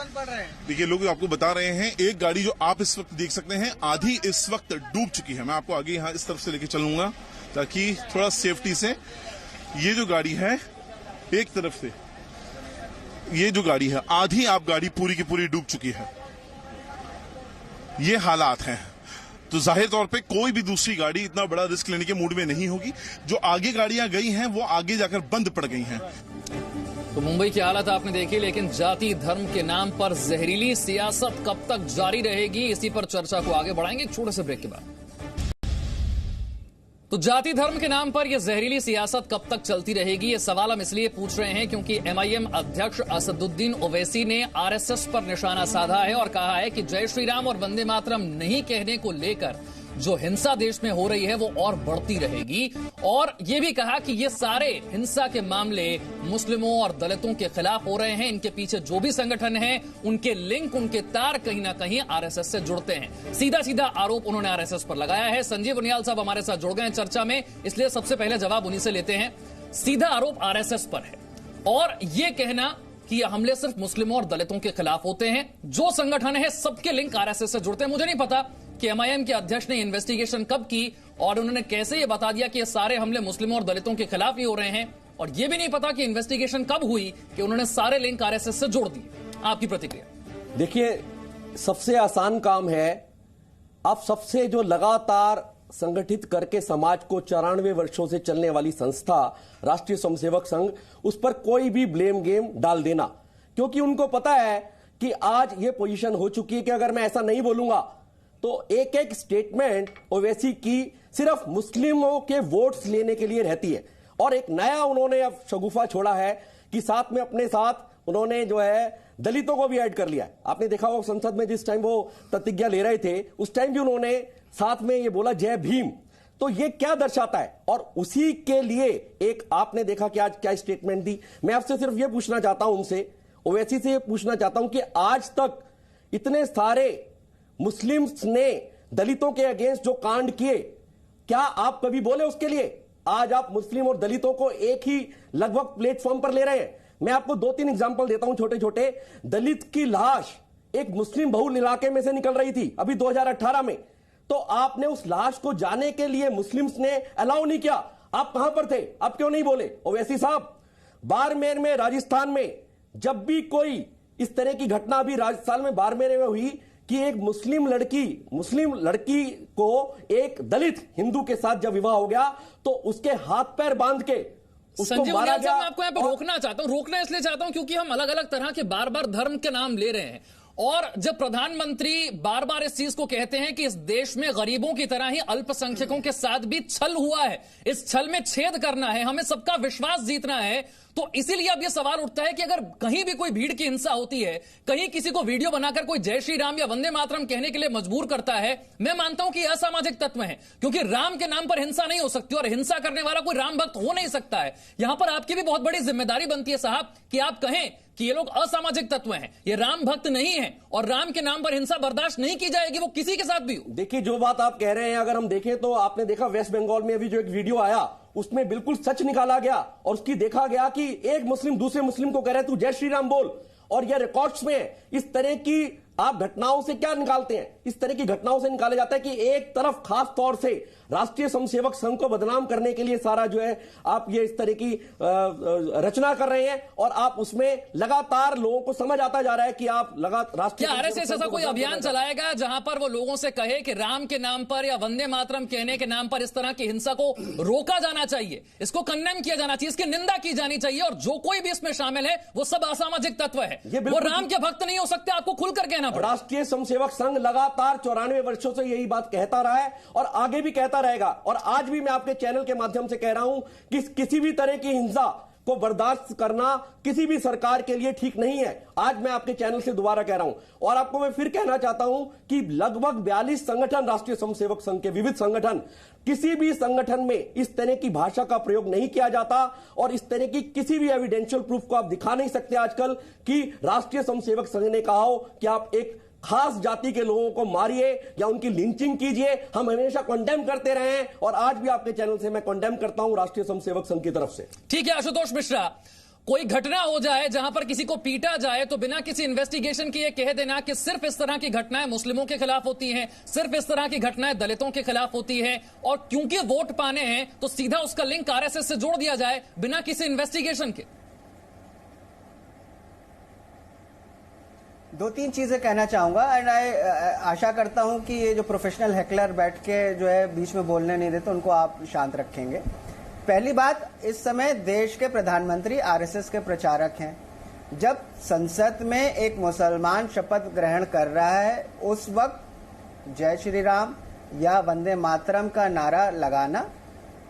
देखिए लोग आपको बता रहे हैं, एक गाड़ी जो आप इस वक्त देख सकते हैं आधी इस वक्त डूब चुकी है। मैं आपको आगे यहाँ इस तरफ से लेके चलूंगा ताकि थोड़ा सेफ्टी से। ये जो गाड़ी है एक तरफ से, ये जो गाड़ी है आधी आप गाड़ी पूरी की पूरी डूब चुकी है। ये हालात हैं तो जाहिर तौर पे कोई भी दूसरी गाड़ी इतना बड़ा रिस्क लेने के मूड में नहीं होगी। जो आगे गाड़ियां गई हैं वो आगे जाकर बंद पड़ गई हैं। तो मुंबई की हालत आपने देखी, लेकिन जाति धर्म के नाम पर जहरीली सियासत कब तक जारी रहेगी, इसी पर चर्चा को आगे बढ़ाएंगे एक छोटे से ब्रेक के बाद। तो जाति धर्म के नाम पर यह जहरीली सियासत कब तक चलती रहेगी, यह सवाल हम इसलिए पूछ रहे हैं क्योंकि एमआईएम अध्यक्ष असदुद्दीन ओवैसी ने आरएसएस पर निशाना साधा है और कहा है कि जय श्री राम और वंदे मातरम नहीं कहने को लेकर जो हिंसा देश में हो रही है वो और बढ़ती रहेगी। और ये भी कहा कि ये सारे हिंसा के मामले मुस्लिमों और दलितों के खिलाफ हो रहे हैं, इनके पीछे जो भी संगठन हैं उनके लिंक, उनके तार कहीं ना कहीं आरएसएस से जुड़ते हैं। सीधा सीधा आरोप उन्होंने आरएसएस पर लगाया है। संजीव उनियाल साहब हमारे साथ जुड़ गए हैं चर्चा में, इसलिए सबसे पहले जवाब उन्हीं से लेते हैं। सीधा आरोप आरएसएस पर है और ये कहना कि ये हमले सिर्फ मुस्लिमों और दलितों के खिलाफ होते हैं, जो संगठन है सबके लिंक आरएसएस से जुड़ते हैं। मुझे नहीं पता कि एमआईएम के अध्यक्ष ने इन्वेस्टिगेशन कब की और उन्होंने कैसे ये बता दिया कि ये सारे हमले मुस्लिमों और दलितों के खिलाफ ही हो रहे हैं, और ये भी नहीं पता कि इन्वेस्टिगेशन कब हुई कि उन्होंने सारे लिंक आरएसएस से जोड़ दिए। आपकी प्रतिक्रिया? देखिए, सबसे आसान काम है, आप सबसे जो लगातार संगठित करके समाज को 94 वर्षों से चलने वाली संस्था राष्ट्रीय स्वयंसेवक संघ, उस पर कोई भी ब्लेम गेम डाल देना, क्योंकि उनको पता है कि आज ये पोजीशन हो चुकी है कि अगर मैं ऐसा नहीं बोलूंगा तो एक एक स्टेटमेंट ओवैसी की सिर्फ मुस्लिमों के वोट्स लेने के लिए रहती है। और एक नया उन्होंने अब शगुफा छोड़ा है कि साथ में अपने साथ उन्होंने जो है दलितों को भी ऐड कर लिया है। आपने देखा होगा संसद में जिस टाइम वो प्रतिज्ञा ले रहे थे उस टाइम भी उन्होंने साथ में ये बोला जय भीम। तो ये क्या दर्शाता है? और उसी के लिए एक आपने देखा कि आज क्या स्टेटमेंट दी। मैं आपसे सिर्फ ये पूछना चाहता हूं, उनसे ओवैसी से ये पूछना चाहता हूं कि आज तक इतने सारे मुस्लिम्स ने दलितों के अगेंस्ट जो कांड किए, क्या आप कभी बोले उसके लिए? आज आप मुस्लिम और दलितों को एक ही लगभग प्लेटफॉर्म पर ले रहे हैं। मैं आपको 2-3 एग्जांपल देता हूं छोटे छोटे। दलित की लाश एक मुस्लिम बहुल इलाके में से निकल रही थी अभी 2018 में, तो आपने उस लाश को जाने के लिए मुस्लिम्स ने अलाउ नहीं किया। आप कहां पर थे? आप क्यों नहीं बोले? ओवैसी साहब, बाड़मेर में, राजस्थान में जब भी कोई इस तरह की घटना अभी राजस्थान में बाड़मेर में हुई कि एक मुस्लिम लड़की को एक दलित हिंदू के साथ जब विवाह हो गया तो उसके हाथ पैर बांध के उसको मारा गया। मैं आपको यहाँ पे रोकना चाहता हूँ, रोकना इसलिए चाहता हूँ क्योंकि हम अलग अलग तरह के बार बार धर्म के नाम ले रहे हैं, और जब प्रधानमंत्री बार बार इस चीज को कहते हैं कि इस देश में गरीबों की तरह ही अल्पसंख्यकों के साथ भी छल हुआ है, इस छल में छेद करना है, हमें सबका विश्वास जीतना है, तो इसीलिए अब यह सवाल उठता है कि अगर कहीं भी कोई भीड़ की हिंसा होती है, कहीं किसी को वीडियो बनाकर कोई जय श्री राम या वंदे मातरम कहने के लिए मजबूर करता है, मैं मानता हूं कि असामाजिक तत्व है, क्योंकि राम के नाम पर हिंसा नहीं हो सकती और हिंसा करने वाला कोई राम भक्त हो नहीं सकता है। यहां पर आपकी भी बहुत बड़ी जिम्मेदारी बनती है साहब कि आप कहें कि ये लोग असामाजिक तत्व हैं, ये राम भक्त नहीं है और राम के नाम पर हिंसा बर्दाश्त नहीं की जाएगी, वो किसी के साथ भी हो। देखिए, जो बात आप कह रहे हैं अगर हम देखें तो आपने देखा वेस्ट बंगाल में अभी जो एक वीडियो आया उसमें बिल्कुल सच निकाला गया और उसकी देखा गया कि एक मुस्लिम दूसरे मुस्लिम को कह रहा है तू जय श्री राम बोल, और यह रिकॉर्ड्स में इस तरह की आप घटनाओं से क्या निकालते हैं? इस तरह की घटनाओं से निकाला जाता है कि एक तरफ खास तौर से राष्ट्रीय स्वयंसेवक संघ को बदनाम करने के लिए सारा जो है आप ये इस तरह की रचना कर रहे हैं, और आप उसमें लगातार लोगों को समझ आता जा रहा है कि आप लगातार राष्ट्रीय आरएसएस ऐसा कोई अभियान चलाएगा जहां पर वो लोगों से कहे कि राम के नाम पर या वंदे मातरम कहने के नाम पर इस तरह की हिंसा को रोका जाना चाहिए, इसको कंडेम किया जाना चाहिए, इसकी निंदा की जानी चाहिए, और जो कोई भी इसमें शामिल है वो सब असामाजिक तत्व है, वो राम के भक्त नहीं हो सकते, आपको खुलकर कहना पड़ेगा। राष्ट्रीय स्वयंसेवक संघ लगातार 94 वर्षों से यही बात कहता रहा है और आगे भी कहता रहेगा, और आज भी मैं आपके चैनल के माध्यम से कह रहा हूं कि किसी भी तरह की हिंसा को बर्दाश्त करना किसी भी सरकार के लिए ठीक नहीं है। आज मैं आपके चैनल से दोबारा कह रहा हूं, और आपको मैं फिर कहना चाहता हूं कि लगभग 42 संगठन, राष्ट्रीय स्वयंसेवक संघ के विविध संगठन, किसी भी संगठन में इस तरह की भाषा का प्रयोग नहीं किया जाता, और इस तरह की किसी भी एविडेंशियल प्रूफ को आप दिखा नहीं सकते आजकल कि राष्ट्रीय स्वयंसेवक संघ ने कहा हो कि आप एक खास जाति के लोगों को मारिए या उनकी लिंचिंग कीजिए। हम हमेशा कंडेम करते रहे हैं, और आज भी आपके चैनल से मैं कंडेम करता हूं राष्ट्रीय स्वयंसेवक संघ की तरफ से। ठीक है आशुतोष मिश्रा, कोई घटना हो जाए जहां पर किसी को पीटा जाए तो बिना किसी इन्वेस्टिगेशन के ये कह देना कि सिर्फ इस तरह की घटनाएं मुस्लिमों के खिलाफ होती हैं, सिर्फ इस तरह की घटनाएं दलितों के खिलाफ होती हैं, और क्योंकि वोट पाने हैं तो सीधा उसका लिंक आरएसएस से जोड़ दिया जाए बिना किसी इन्वेस्टिगेशन के। दो तीन चीजें कहना चाहूंगा, एंड आशा करता हूं कि ये जो प्रोफेशनल हैकलर बैठ के जो है बीच में बोलने नहीं देते उनको आप शांत रखेंगे। पहली बात, इस समय देश के प्रधानमंत्री आरएसएस के प्रचारक हैं। जब संसद में एक मुसलमान शपथ ग्रहण कर रहा है उस वक्त जय श्री राम या वंदे मातरम का नारा लगाना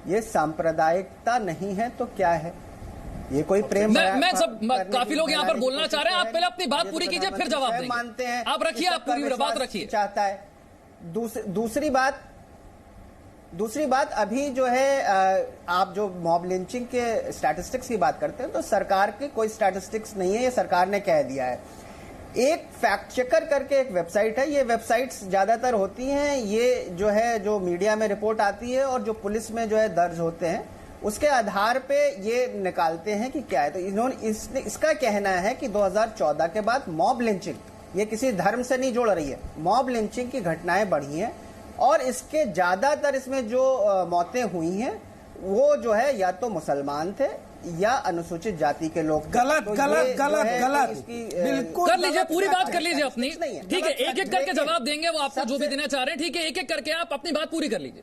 ये सांप्रदायिकता नहीं है तो क्या है? ये कोई प्रेम मैं सब काफी लोग यहाँ पर बोलना चाह रहे हैं, आप पहले अपनी बात पूरी कीजिए फिर जवाब देंगे। मानते हैं, आप रखिए, आप पूरी बात रखिए। चाहता है। दूसरी बात अभी जो है आप जो मॉब लिंचिंग के स्टैटिस्टिक्स की बात करते हैं तो सरकार की कोई स्टैटिस्टिक्स नहीं है, ये सरकार ने कह दिया है। एक फैक्ट चेकर करके एक वेबसाइट है, ये वेबसाइट्स ज्यादातर होती हैं ये जो है जो मीडिया में रिपोर्ट आती है और जो पुलिस में जो है दर्ज होते हैं उसके आधार पे ये निकालते हैं कि क्या है। तो इन्होंने इसका कहना है कि 2014 के बाद मॉब लिंचिंग ये किसी धर्म से नहीं जोड़ रही है, मॉब लिंचिंग की घटनाएं बढ़ी हैं और इसके ज्यादातर इसमें जो मौतें हुई हैं वो जो है या तो मुसलमान थे या अनुसूचित जाति के लोग। गलत गलत गलत गलत बिल्कुल कर लीजिए, पूरी बात कर लीजिए अपनी। ठीक है, एक एक करके जवाब देंगे वो आपको जो भी देना चाह रहे हैं। ठीक है, एक एक करके आप अपनी बात पूरी कर लीजिए।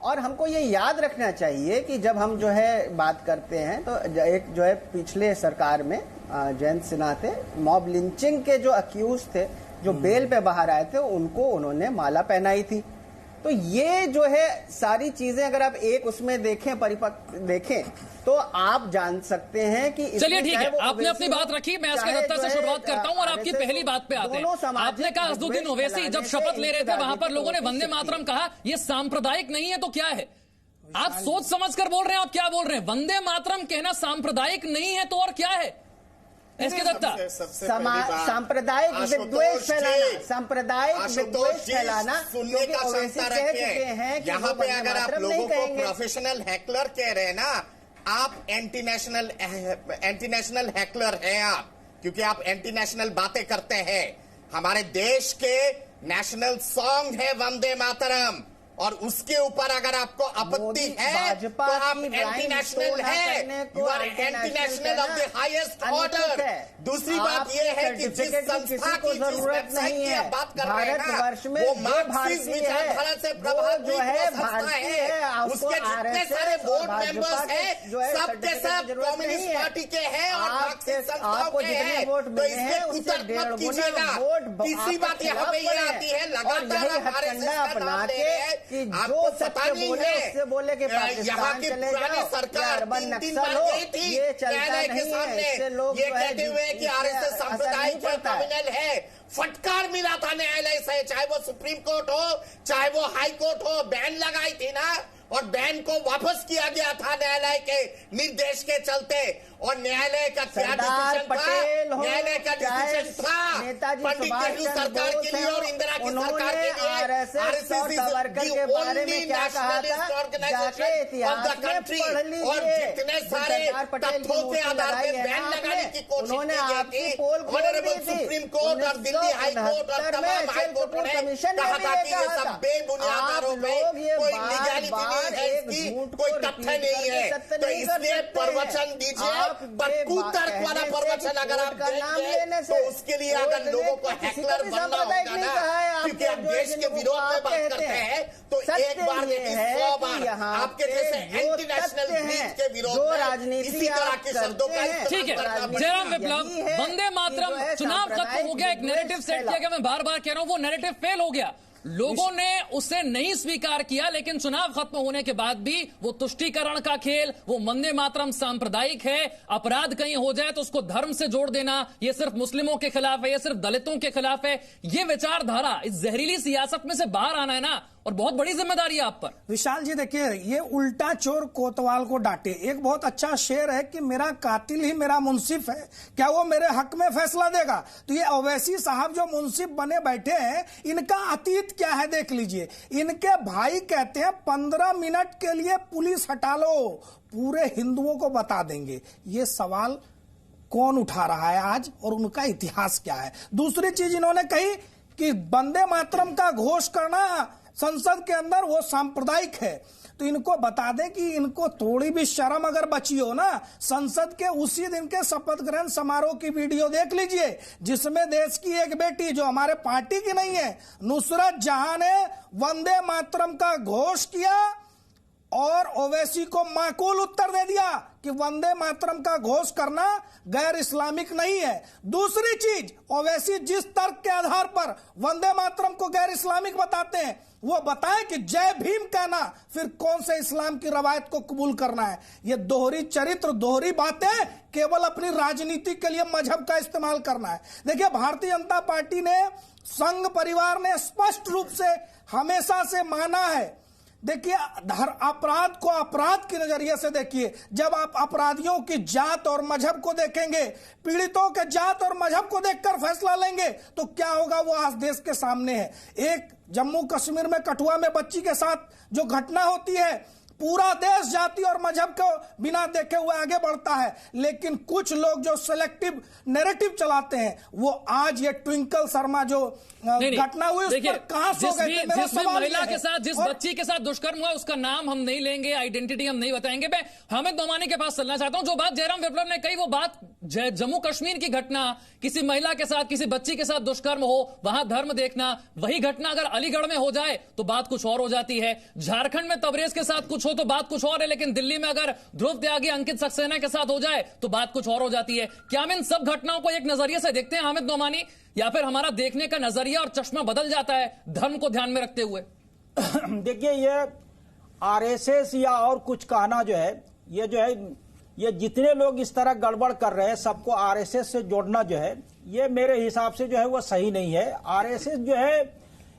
और हमको ये याद रखना चाहिए कि जब हम जो है बात करते हैं तो एक जो है पिछले सरकार में जयंत सिन्हा थे, मॉब लिंचिंग के जो अक्यूज थे जो बेल पे बाहर आए थे उनको उन्होंने माला पहनाई थी। तो ये जो है सारी चीजें अगर आप एक उसमें देखें परिपक्व देखें तो आप जान सकते हैं कि चलिए ठीक है, आपने अपनी बात रखी, मैं इसके दफ्तर से शुरुआत करता हूं और आपकी पहली बात पे आते हैं। आपने कहा असदुद्दीन ओवैसी जब शपथ ले रहे थे वहां पर लोगों ने वंदे मातरम कहा, ये सांप्रदायिक नहीं है तो क्या है? आप सोच समझ कर बोल रहे हैं, आप क्या बोल रहे हैं? वंदे मातरम कहना सांप्रदायिक नहीं है तो और क्या है? इसके दत्ता सांप्रदायिक विद्वेष फैलाना, सांप्रदायिक विद्वेष फैलाना, सुनने का क्षमता रखिए। यहाँ पे अगर आप लोगों को प्रोफेशनल हैकलर कह रहे हैं ना, आप एंटी नेशनल हैकलर हैं आप, क्योंकि आप एंटी नेशनल बातें करते हैं। हमारे देश के नेशनल सॉन्ग है वंदे मातरम, और उसके ऊपर अगर आपको आपत्ति है तो आप एंटी नेशनल है, you are anti national of the highest order. दूसरी बात यह है कि जिस संस्था की जिस वेबसाइट की आप बात कर रहे हैं ना वो मार्क्सिस्ट विचारधारा से प्रभावित संस्था है, उसके जितने सारे बोर्ड मेंबर्स हैं सबके सब कम्युनिस्ट पार्टी के हैं और मार्क्सिस्ट संस्थाओं के हैं। तो इसमें कुतर्क मत कीजिएगा। तीसरी बात यहाँ पे ये आती है, लगातार हमारे अपना के कि जो पता नहीं है उससे बोले कि यहाँ की पुरानी सरकार 3 बार गई थी न्यायालय के सामने ये कहते हुए कि आरएसएस सांप्रदायिक है, कम्युनल है। फटकार मिला था न्यायालय से, चाहे वो सुप्रीम कोर्ट हो चाहे वो हाई कोर्ट हो, बैन लगाई थी ना, और बैन को वापस किया गया था न्यायालय के निर्देश के चलते। और न्यायालय का क्या डिसीजन था? न्यायालय का डिसीजन था पंडित नेहरू सरकार के लिए और इंदिरा की सरकार के लिए आरएसएस की only nationalist organisation of the country, और जितने सारे तथ्यों के आधार पर बैन लगाने की कोशिश की गई थी, ऑनरेबल सुप्रीम कोर्ट और दिल्ली हाई कोर्ट और तमाम हाई कोर्टों ने कहा था कि ये सब बेबुनियाद आरोप है, कोई लीगैलिटी नहीं है इसकी, कोई तथ्य नहीं है। तो इसलिए प्रवचन दीजिए, पर कुतर्क वाला प्रवचन अगर आप देंगे तो उसके लिए अगर लोगों को हैकलर बनना होगा ना, क्योंकि आप देश के विरोध में बात करते हैं तो एक बार नहीं 100 बार आपके जैसे एंटी नेशनल ब्रीड के विरोध में इसी तरह के शब्दों का। ठीक है जयराम विप्लव, वंदे मातरम चुनाव खत्म हो गया, एक नैरेटिव सेट किया गया, मैं बार बार कह रहा हूं वो नैरेटिव फेल हो गया, लोगों ने उसे नहीं स्वीकार किया, लेकिन चुनाव खत्म होने के बाद भी वो तुष्टीकरण का खेल, वो वंदे मातरम सांप्रदायिक है, अपराध कहीं हो जाए तो उसको धर्म से जोड़ देना, ये सिर्फ मुस्लिमों के खिलाफ है, ये सिर्फ दलितों के खिलाफ है, ये विचारधारा इस जहरीली सियासत में से बाहर आना है ना, और बहुत बड़ी जिम्मेदारी है आप पर। विशाल जी देखिए, ये उल्टा चोर कोतवाल को डांटे, एक बहुत अच्छा शेर है कि मेरा कातिल ही मेरा मुंसिफ है, क्या वो मेरे हक में फैसला देगा? तो ये ओवैसी साहब जो मुंसिफ बने बैठे हैं, इनका अतीत क्या है देख लीजिए। इनके भाई कहते हैं 15 मिनट के लिए पुलिस हटा लो, पूरे हिंदुओं को बता देंगे। ये सवाल कौन उठा रहा है आज, और उनका इतिहास क्या है? दूसरी चीज इन्होंने कही कि वंदे मातरम का घोष करना संसद के अंदर वो सांप्रदायिक है, तो इनको बता दें कि इनको थोड़ी भी शर्म अगर बची हो ना, संसद के उसी दिन के शपथ ग्रहण समारोह की वीडियो देख लीजिए, जिसमें देश की एक बेटी जो हमारे पार्टी की नहीं है, नुसरत जहां ने वंदे मातरम का घोष किया और ओवैसी को माकूल उत्तर दे दिया कि वंदे मातरम का घोष करना गैर इस्लामिक नहीं है। दूसरी चीज, ओवैसी जिस तर्क के आधार पर वंदे मातरम को गैर इस्लामिक बताते हैं, वो बताएं कि जय भीम कहना फिर कौन से इस्लाम की रवायत को कबूल करना है। ये दोहरी चरित्र, दोहरी बातें, केवल अपनी राजनीति के लिए मजहब का इस्तेमाल करना है। देखिए, भारतीय जनता पार्टी ने, संघ परिवार ने स्पष्ट रूप से हमेशा से माना है, देखिए अपराध को अपराध के नजरिए से देखिए। जब आप अपराधियों की जात और मजहब को देखेंगे, पीड़ितों के जात और मजहब को देखकर फैसला लेंगे तो क्या होगा वो आज देश के सामने है। एक जम्मू कश्मीर में कठुआ में बच्ची के साथ जो घटना होती है, पूरा देश जाति और मजहब को बिना देखे हुए आगे बढ़ता है, लेकिन कुछ लोग जो सिलेक्टिव नैरेटिव चलाते हैं, वो आज ये ट्विंकल शर्मा जो घटना हुई उस पर कहां सो गए थे? जिस महिला के साथ, जिस बच्ची के साथ दुष्कर्म हुआ, उसका नाम हम नहीं लेंगे, आइडेंटिटी हम नहीं बताएंगे। मैं हामिद नोमानी के पास चलना चाहता हूं। जो बात जयराम विप्लव ने कही, वो बात जम्मू कश्मीर की घटना, किसी महिला के साथ, किसी बच्ची के साथ दुष्कर्म हो, वहां धर्म देखना, वही घटना अगर अलीगढ़ में हो जाए तो बात कुछ और हो जाती है। झारखंड में तबरेज के साथ कुछ हो तो बात कुछ और है, लेकिन दिल्ली में अगर ध्रुव त्यागी अंकित सक्सेना के साथ हो जाए तो बात कुछ और हो जाती है। क्या हम इन सब घटनाओं को एक नजरिए से देखते हैं हामिद नोमानी, या फिर हमारा देखने का नजरिया और चश्मा बदल जाता है धर्म को ध्यान में रखते हुए? देखिए, ये आरएसएस या और कुछ कहना जो है, ये जितने लोग इस तरह गड़बड़ कर रहे हैं, सबको आरएसएस से जोड़ना जो है, ये मेरे हिसाब से जो है वो सही नहीं है। आरएसएस जो है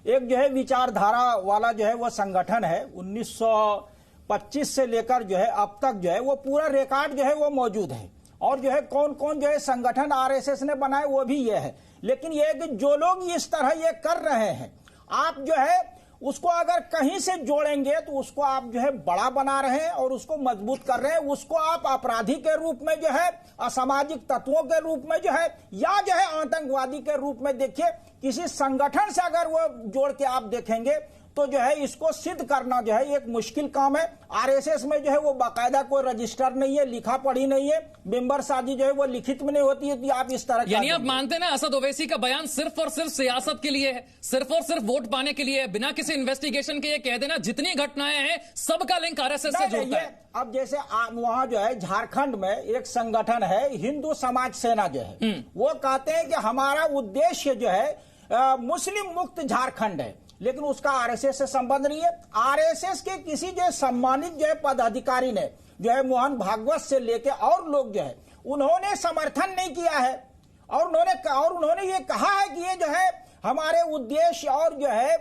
एक जो है विचारधारा वाला जो है वो संगठन है। 1925 से लेकर जो है अब तक जो है वो पूरा रिकॉर्ड जो है वो मौजूद है, और जो है कौन कौन जो है संगठन आरएसएस ने बनाए वो भी ये है। लेकिन ये कि जो लोग इस तरह ये कर रहे हैं, आप जो है उसको अगर कहीं से जोड़ेंगे तो उसको आप जो है बड़ा बना रहे हैं और उसको मजबूत कर रहे हैं। उसको आप अपराधी के रूप में जो है, असामाजिक तत्वों के रूप में जो है, या जो है आतंकवादी के रूप में देखिए। किसी संगठन से अगर वो जोड़ के आप देखेंगे तो जो है इसको सिद्ध करना जो है एक मुश्किल काम है। आरएसएस में जो है वो बाकायदा कोई रजिस्टर नहीं है, लिखा पढ़ी नहीं है, मेंबर शादी जो है वो लिखित में नहीं होती है। तो आप इस तरह, यानी आप मानते हैं ना असद ओवैसी का बयान सिर्फ और सिर्फ सियासत के लिए है, सिर्फ और सिर्फ वोट पाने के लिए है, बिना किसी इन्वेस्टिगेशन के ये कह देना जितनी घटनाएं हैं सबका लिंक आरएसएस से जुड़ता है। अब जैसे वहां जो है झारखंड में एक संगठन है हिंदू समाज सेना जो है, वो कहते हैं कि हमारा उद्देश्य जो है मुस्लिम मुक्त झारखंड है, लेकिन उसका आरएसएस से संबंध नहीं है। आरएसएस के किसी जो सम्मानित जो है पदाधिकारी ने जो है मोहन भागवत से लेके और लोग जो है उन्होंने समर्थन नहीं किया है, और उन्होंने ये कहा है कि ये जो है हमारे उद्देश्य और जो है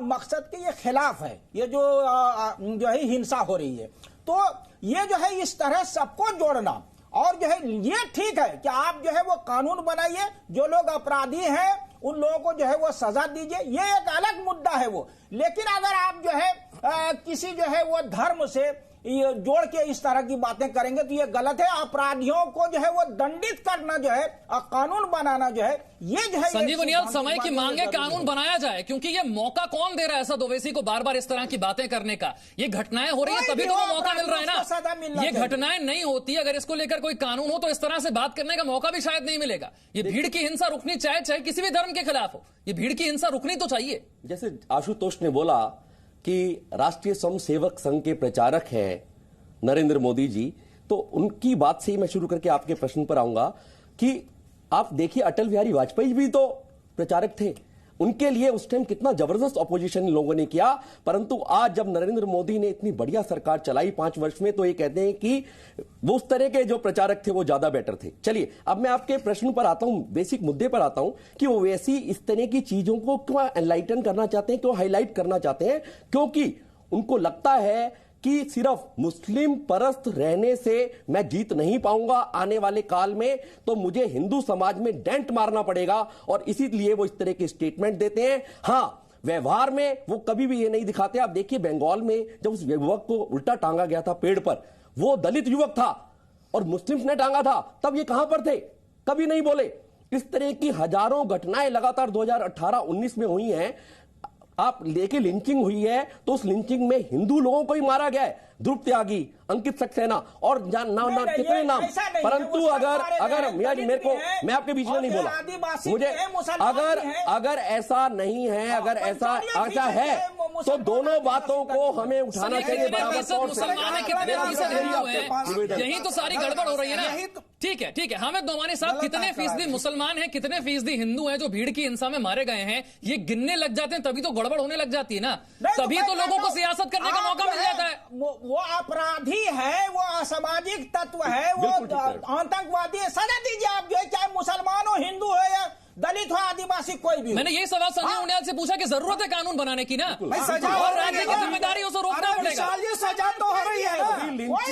मकसद के ये खिलाफ है, ये जो है हिंसा हो रही है। तो ये जो है इस तरह सबको जोड़ना, और जो है ये ठीक है कि आप जो है वो कानून बनाइए, जो लोग अपराधी हैं उन लोगों को जो है वो सजा दीजिए, ये एक अलग मुद्दा है वो। लेकिन अगर आप जो है किसी जो है वो धर्म से ये जोड़ के इस तरह की बातें करेंगे तो ये गलत है। अपराधियों को जो है वो दंडित करना जो है, कानून बनाना जो है, ये जो है संजीव बनियाल समय की मांग है कानून बनाया जाए, क्योंकि ये मौका कौन दे रहा है असद ओवैसी को बार बार इस तरह की बातें करने का? ये घटनाएं हो रही है तभी तो वो मौका मिल रहा है ना। ये घटनाएं नहीं होती अगर इसको लेकर कोई कानून हो तो इस तरह से बात करने का मौका भी शायद नहीं मिलेगा। ये भीड़ की हिंसा रुकनी चाहे चाहे किसी भी धर्म के खिलाफ हो, ये भीड़ की हिंसा रुकनी तो चाहिए। जैसे आशुतोष ने बोला कि राष्ट्रीय स्वयंसेवक संघ के प्रचारक हैं नरेंद्र मोदी जी, तो उनकी बात से ही मैं शुरू करके आपके प्रश्न पर आऊंगा कि आप देखिए अटल बिहारी वाजपेयी भी तो प्रचारक थे, उनके लिए उस टाइम कितना जबरदस्त ऑपोजिशन लोगों ने किया, परंतु आज जब नरेंद्र मोदी ने इतनी बढ़िया सरकार चलाई 5 वर्ष में, तो ये कहते हैं कि वो उस तरह के जो प्रचारक थे वो ज्यादा बेटर थे। चलिए अब मैं आपके प्रश्न पर आता हूं, बेसिक मुद्दे पर आता हूं कि ओवैसी इस तरह की चीजों को क्यों एनलाइटन करना चाहते हैं, क्यों हाईलाइट करना चाहते हैं? क्योंकि उनको लगता है कि सिर्फ मुस्लिम परस्त रहने से मैं जीत नहीं पाऊंगा आने वाले काल में, तो मुझे हिंदू समाज में डेंट मारना पड़ेगा, और इसीलिए वो इस तरह के स्टेटमेंट देते हैं। हां, व्यवहार में वो कभी भी ये नहीं दिखाते। आप देखिए बंगाल में जब उस युवक को उल्टा टांगा गया था पेड़ पर, वो दलित युवक था और मुस्लिम्स ने टांगा था, तब ये कहां पर थे? कभी नहीं बोले। इस तरह की हजारों घटनाएं लगातार 2018-19 में हुई हैं। आप लेके लिंचिंग हुई है तो उस लिंचिंग में हिंदू लोगों को ही मारा गया है, ध्रुव त्यागी, अंकित सक्सेना और कितने नाम। परंतु अगर मियां जी मेरे को, मैं आपके बीच में नहीं बोला, मुझे अगर ऐसा नहीं है, अगर ऐसा अच्छा है तो दोनों बातों को हमें उठाना चाहिए बराबर तौर से। यही तो सारी गड़बड़ हो रही है ना। ठीक है हामिद नोमानी साहब, कितने फीसदी मुसलमान हैं, कितने फीसदी हिंदू हैं जो भीड़ की हिंसा में मारे गए हैं, ये गिनने लग जाते हैं तभी तो गड़बड़ होने लग जाती है ना। तभी तो लोगों को सियासत करने का मौका मिल जाता है। वो अपराधी है, वो असामाजिक तत्व है, वो आतंकवादी है, सजा दीजिए आप, जो है चाहे मुसलमान हो, हिंदू हो या दलित हो, आदिवासी कोई भी। मैंने यही सवाल संजय उनियाल से पूछा कि जरूरत है कानून बनाने की ना, और राज्य की जिम्मेदारी उसे रोकना पड़ेगा। सजा तो हो रही है,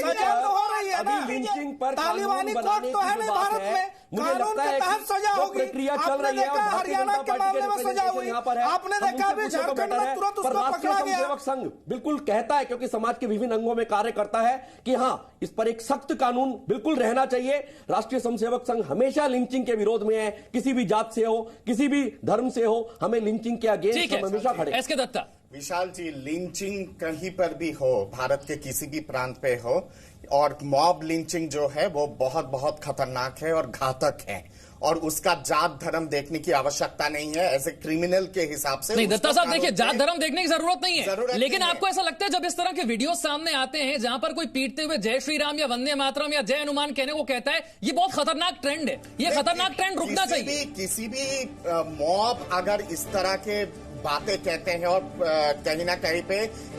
सजा तो हो रही है ना, लिंचिंग पर तालिबानी कोर्ट तो है नहीं भारत में, कानून के तहत सजा होगी। आपने देखा हरियाणा के मामले में सजा हुई, आपने देखा अभी झारखंड में तुरंत उसको पकड़ा गया। संघ बिल्कुल कहता है, क्योंकि समाज के विभिन्न अंगों में कार्य करता है, कि हां इस पर एक सख्त कानून बिल्कुल रहना चाहिए। राष्ट्रीय स्वयंसेवक संघ हमेशा लिंचिंग के विरोध में है, किसी भी जात से हो, किसी भी धर्म से हो, हमें लिंचिंग के अगेंस्ट हमेशा खड़े। एसके दत्ता, विशाल जी, लिंचिंग कहीं पर भी हो, भारत के किसी भी प्रांत पे हो, और मॉब लिंचिंग जो है वो बहुत बहुत खतरनाक है और घातक है, और उसका जात धर्म देखने की आवश्यकता नहीं है एज ए क्रिमिनल के हिसाब से। नहीं दत्ता साहब, देखिए जात धर्म देखने की जरूरत नहीं है, लेकिन आपको ऐसा लगता है जब इस तरह के वीडियो सामने आते हैं जहां पर कोई पीटते हुए जय श्री राम या वंदे मातरम या जय हनुमान कहने को कहता है, ये बहुत खतरनाक ट्रेंड है, ये खतरनाक ट्रेंड रुकना चाहिए। किसी भी मॉब अगर इस तरह के बातें कहते हैं और कहीं ना कहीं पे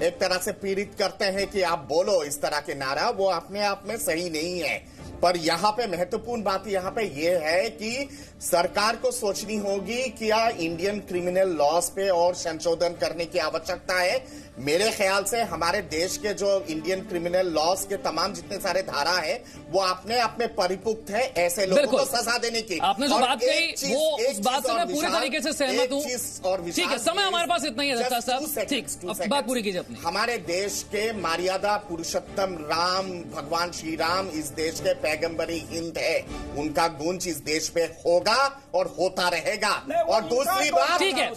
एक तरह से पीड़ित करते हैं कि आप बोलो इस तरह के नारा, वो अपने आप में सही नहीं है। पर यहाँ पे महत्वपूर्ण बात यहाँ पे ये है कि सरकार को सोचनी होगी कि क्या इंडियन क्रिमिनल लॉज पे और संशोधन करने की आवश्यकता है। मेरे ख्याल से हमारे देश के जो इंडियन क्रिमिनल लॉज के तमाम जितने सारे धारा है वो अपने आप में परिपुक्त है ऐसे लोगों को सजा देने की। आपने जो बात कही वो उस बात से मैं पूरी तरीके से सहमत हूं। ठीक है, समय हमारे पास इतना ही है दत्ता साहब, ठीक, अब बात पूरी कीजिए अपनी। हमारे देश के मर्यादा पुरुषोत्तम राम, भगवान श्री राम इस देश के पैगंबरी हिंद है, उनका गुंज इस देश पे होगा और होता रहेगा। और दूसरी बात, ठीक है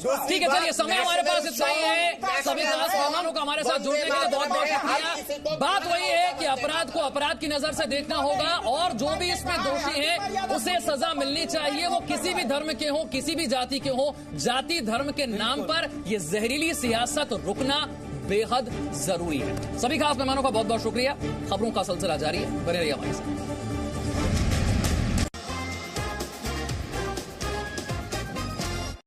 चलिए, समय हमारे पास इतना ही है। सभी मेहमानों को हमारे साथ जुड़ने के लिए बहुत बहुत शुक्रिया। बात वही है कि अपराध को अपराध की नजर से देखना होगा, और जो भी इसमें दोषी है उसे सजा मिलनी चाहिए, वो किसी भी धर्म के हो, किसी भी जाति के हो। जाति धर्म के नाम पर ये जहरीली सियासत रुकना बेहद जरूरी है। सभी खास मेहमानों का बहुत बहुत शुक्रिया। खबरों का सिलसिला जारी है, बने रहिए हमारे साथ।